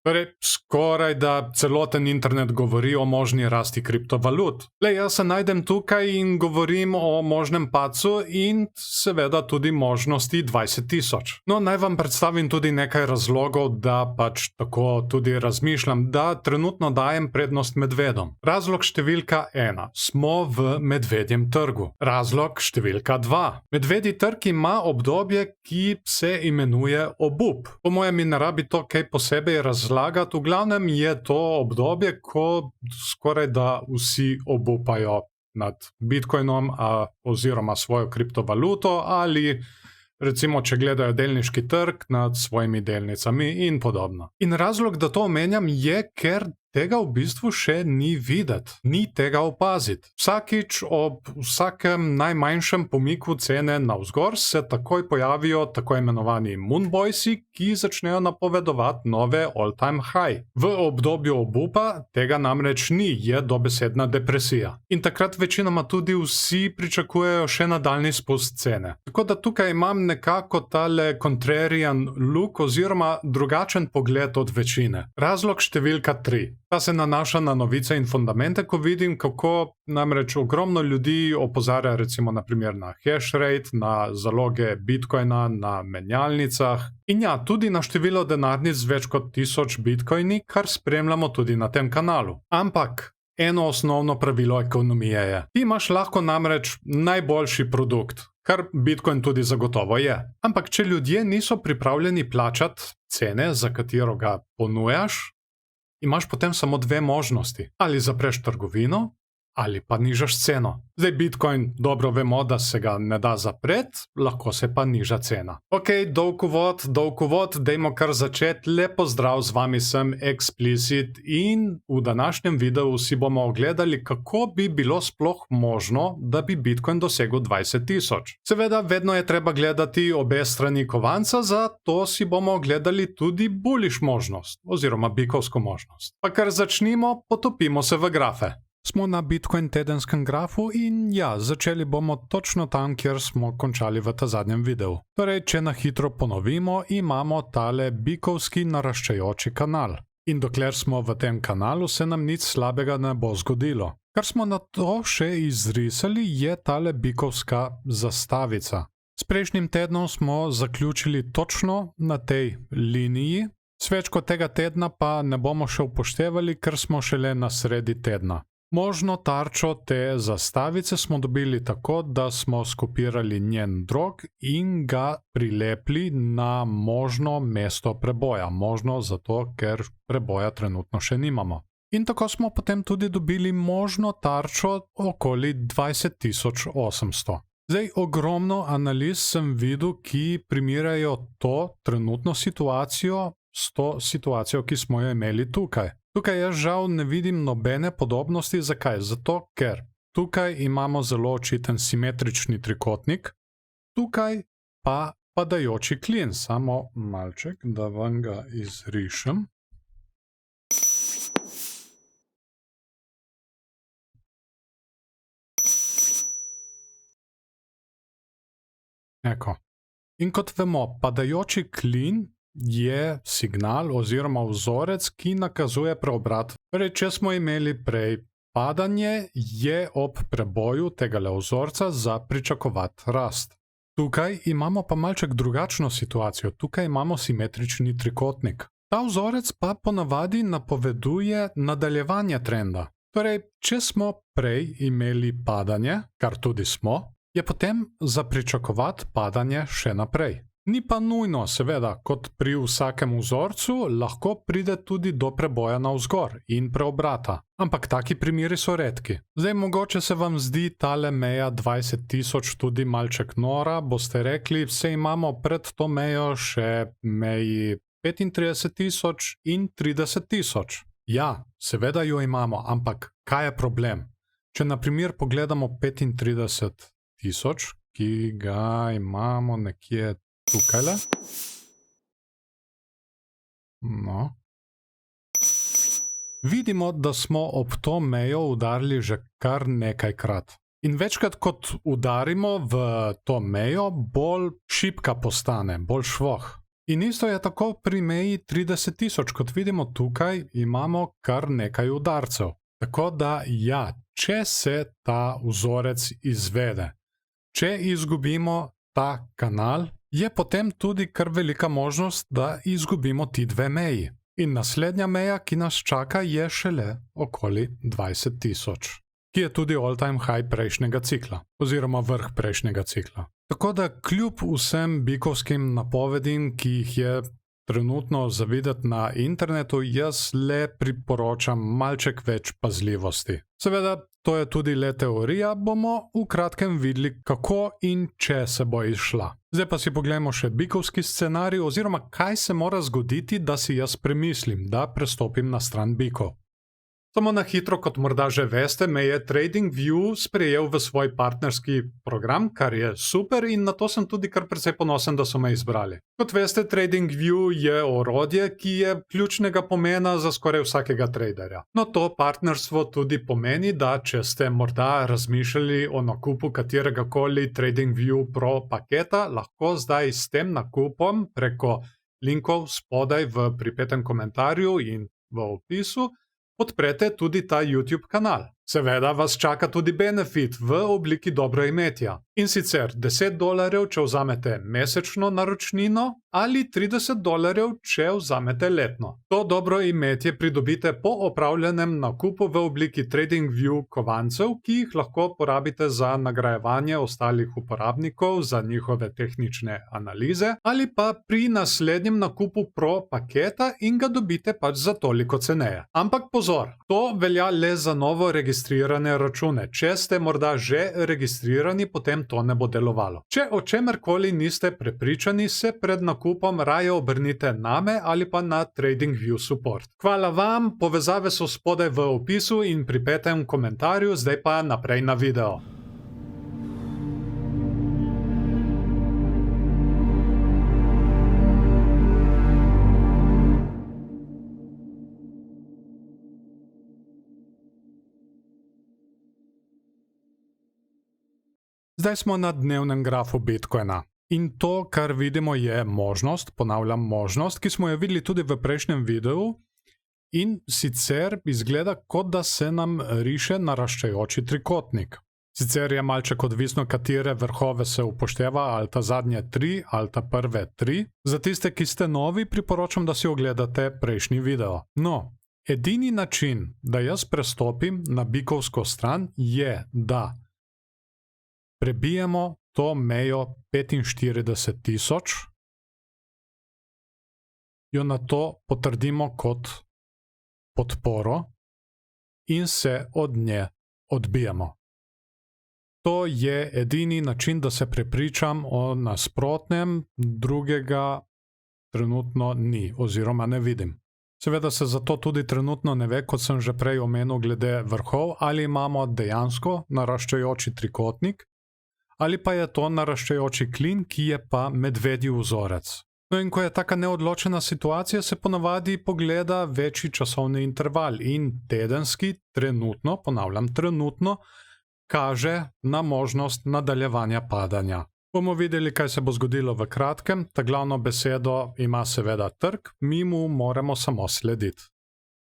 Torej, skoraj da celoten internet govori o možni rasti kriptovalut. Le jaz se najdem tukaj in govorim o možnem padcu in seveda tudi možnosti 20.000. No, naj vam predstavim tudi nekaj razlogov, da pač tako tudi razmišljam, da trenutno dajem prednost medvedom. Razlog številka 1. Smo v medvedjem trgu. Razlog številka 2. Medvedji trg ima obdobje, ki se imenuje obup. Po mojem mi ne rabi to kaj posebej razlagati, v glavnem je to obdobje, ko skoraj da vsi obupajo nad Bitcoinom oziroma svojo kriptovaluto ali recimo, če gledajo delniški trg nad svojimi delnicami in podobno. In razlog, da to omenjam, je, ker tega v bistvu še ni videti, ni tega opaziti. Vsakič ob vsakem najmanjšem pomiku cene navzgor se takoj pojavijo tako imenovani moonboysi, ki začnejo napovedovati nove all-time high. V obdobju obupa tega namreč ni, je dobesedna depresija. In takrat večinoma tudi vsi pričakujejo še nadaljni spust cene. Tako da tukaj imam nekako tale contrarian look oziroma drugačen pogled od večine. Razlog številka 3. Ta se nanaša na novice in fundamente, ko vidim, kako namreč ogromno ljudi opozarja recimo naprimer na hash rate, na zaloge Bitcoina, na menjalnicah in ja, tudi na število denarnic z več kot 1000 Bitcoini, kar spremljamo tudi na tem kanalu. Ampak eno osnovno pravilo ekonomije je. Ti imaš lahko namreč najboljši produkt, kar Bitcoin tudi zagotovo je. Ampak če ljudje niso pripravljeni plačati cene, za katero ga ponujaš, imaš potem samo dve možnosti. Ali zapreš trgovino, ali pa nižaš ceno. Zdaj Bitcoin dobro vemo, da se ga ne da zapreti, lahko se pa niža cena. Ok, dolg uvod, dajmo kar začeti. Lepo zdrav, z vami sem Explicit in v današnjem videu si bomo ogledali, kako bi bilo sploh možno, da bi Bitcoin dosegel 20.000. Seveda, vedno je treba gledati obe strani kovanca, zato si bomo ogledali tudi bullish možnost, oziroma bikovsko možnost. Pa kar začnimo, potopimo se v grafe. Smo na Bitcoin tedenskem grafu in ja, začeli bomo točno tam, kjer smo končali v ta zadnjem videu. Torej, če na hitro ponovimo, imamo tale bikovski naraščajoči kanal. In dokler smo v tem kanalu, se nam nič slabega ne bo zgodilo. Kar smo na to še izrisali, je tale bikovska zastavica. S prejšnjim tednom smo zaključili točno na tej liniji, svečko tega tedna pa ne bomo še upoštevali, ker smo šele na sredi tedna. Možno tarčo te zastavice smo dobili tako, da smo skopirali njen drog in ga prilepili na možno mesto preboja. Možno zato, ker preboja trenutno še nimamo. In tako smo potem tudi dobili možno tarčo okoli 20.800. Zdaj, ogromno analiz sem videl, ki primerjajo to trenutno situacijo s to situacijo, ki smo jo imeli tukaj. Tukaj jaz žal ne vidim nobene podobnosti. Zakaj? Zato, ker tukaj imamo zelo očiten simetrični trikotnik, tukaj pa padajoči klin. Samo malček, da vam ga izrišem. Eko. In kot vemo, padajoči klin je signal oziroma vzorec, ki nakazuje preobrat. Torej, če smo imeli prej padanje, je ob preboju tegale vzorca za pričakovati rast. Tukaj imamo pa malček drugačno situacijo. Tukaj imamo simetrični trikotnik. Ta vzorec pa ponavadi napoveduje nadaljevanje trenda. Torej, če smo prej imeli padanje, kar tudi smo, je potem za pričakovati padanje še naprej. Ni pa nujno, seveda, kot pri vsakem vzorcu, lahko pride tudi do preboja navzgor in preobrata. Ampak taki primeri so redki. Zdaj, mogoče se vam zdi tale meja 20.000 tudi malček nora, boste rekli, se imamo pred to mejo še meji 35.000 in 30.000. Ja, seveda jo imamo, ampak kaj je problem? Če na primer pogledamo 35.000, ki ga imamo nekje tukajle. No. Vidimo, da smo ob to mejo udarili že kar nekajkrat. In večkrat kot udarimo v to mejo, bolj šibka postane, bolj švoh. In isto je tako pri meji 30.000, kot vidimo tukaj, imamo kar nekaj udarcev. Tako da ja, če se ta vzorec izvede, če izgubimo ta kanal, je potem tudi kar velika možnost, da izgubimo ti dve meji. In naslednja meja, ki nas čaka, je šele okoli 20.000, ki je tudi all-time high prejšnjega cikla, oziroma vrh prejšnjega cikla. Tako da kljub vsem bikovskim napovedim, ki jih je trenutno zavideti na internetu, jaz le priporočam malček več pazljivosti. Seveda, to je tudi le teorija, bomo v kratkem videli, kako in če se bo izšla. Zdaj pa si pogledamo še bikovski scenarij, oziroma kaj se mora zgoditi, da si jaz premislim, da prestopim na stran bikov. Samo na hitro, kot morda že veste, me je TradingView sprejel v svoj partnerski program, kar je super in na to sem tudi kar precej ponosen, da so me izbrali. Kot veste, TradingView je orodje, ki je ključnega pomena za skoraj vsakega traderja. No, to partnerstvo tudi pomeni, da če ste morda razmišljali o nakupu kateregakoli TradingView Pro paketa, lahko zdaj s tem nakupom preko linkov spodaj v pripetem komentarju in v opisu podprete tudi ta YouTube kanal. Seveda vas čaka tudi benefit v obliki dobroimetja. In sicer $10, če vzamete mesečno naročnino, ali $30, če vzamete letno. To dobroimetje pridobite po opravljenem nakupu v obliki TradingView kovancev, ki jih lahko porabite za nagrajevanje ostalih uporabnikov za njihove tehnične analize, ali pa pri naslednjem nakupu Pro paketa in ga dobite pač za toliko ceneje. Ampak pozor, to velja le za novo registrirane račune. Če ste morda že registrirani, potem to ne bo delovalo. Če o čemerkoli niste prepričani, se pred nakupom raje obrnite name ali pa na TradingView support. Hvala vam, povezave so spodaj v opisu in pripetem komentarju, zdaj pa naprej na video. Zdaj smo na dnevnem grafu Bitcoina. In to, kar vidimo, je možnost, ponavljam možnost, ki smo jo videli tudi v prejšnjem videu, in sicer izgleda, kot da se nam riše naraščajoči trikotnik. Sicer je malček odvisno, katere vrhove se upošteva, ali ta zadnje 3, ali ta prve 3. Za tiste, ki ste novi, priporočam, da si ogledate prejšnji video. No, edini način, da jaz prestopim na bikovsko stran, je, da prebijemo to mejo 45.000, jo na to potrdimo kot podporo in se od nje odbijemo. To je edini način, da se prepričam o nasprotnem, drugega trenutno ni oziroma ne vidim. Seveda se zato tudi trenutno ne ve, kot sem že prej omenil glede vrhov, ali imamo dejansko naraščajoči trikotnik, ali pa je to naraščajoči klin, ki je pa medvedji vzorec. No in ko je taka neodločena situacija, se ponavadi pogleda večji časovni interval in tedenski trenutno, ponavljam trenutno, kaže na možnost nadaljevanja padanja. Bomo videli, kaj se bo zgodilo v kratkem, ta glavno besedo ima seveda trg, mi mu moramo samo slediti.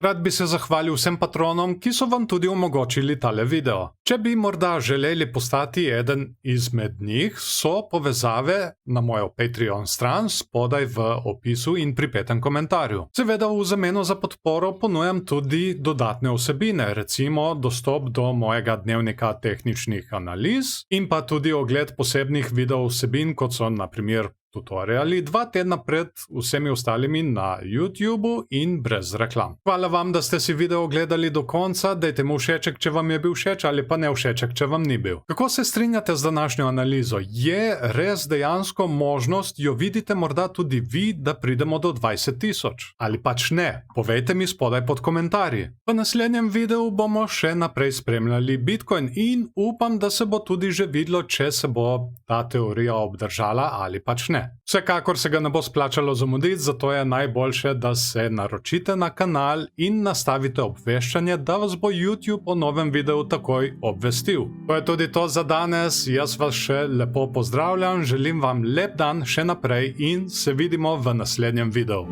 Rad bi se zahvalil vsem patronom, ki so vam tudi omogočili tale video. Če bi morda želeli postati eden izmed njih, so povezave na mojo Patreon stran spodaj v opisu in pripetem komentarju. Seveda v zameno za podporo ponujam tudi dodatne vsebine, recimo dostop do mojega dnevnika tehničnih analiz in pa tudi ogled posebnih video vsebin, kot so na primer tutoriali 2 tedna pred vsemi ostalimi na YouTubeu in brez reklam. Hvala vam, da ste si video ogledali do konca, dajte mu všeček, če vam je bil všeč, ali pa ne všeček, če vam ni bil. Kako se strinjate z današnjo analizo? Je res dejansko možnost, jo vidite morda tudi vi, da pridemo do 20.000? Ali pač ne? Povejte mi spodaj pod komentarji. V naslednjem videu bomo še naprej spremljali Bitcoin in upam, da se bo tudi že videlo, če se bo ta teorija obdržala ali pač ne. ne. Vsekakor se ga ne bo splačalo zamuditi, zato je najboljše, da se naročite na kanal in nastavite obveščanje, da vas bo YouTube o novem videu takoj obvestil. To je tudi to za danes, jaz vas še lepo pozdravljam, želim vam lep dan še naprej in se vidimo v naslednjem videu.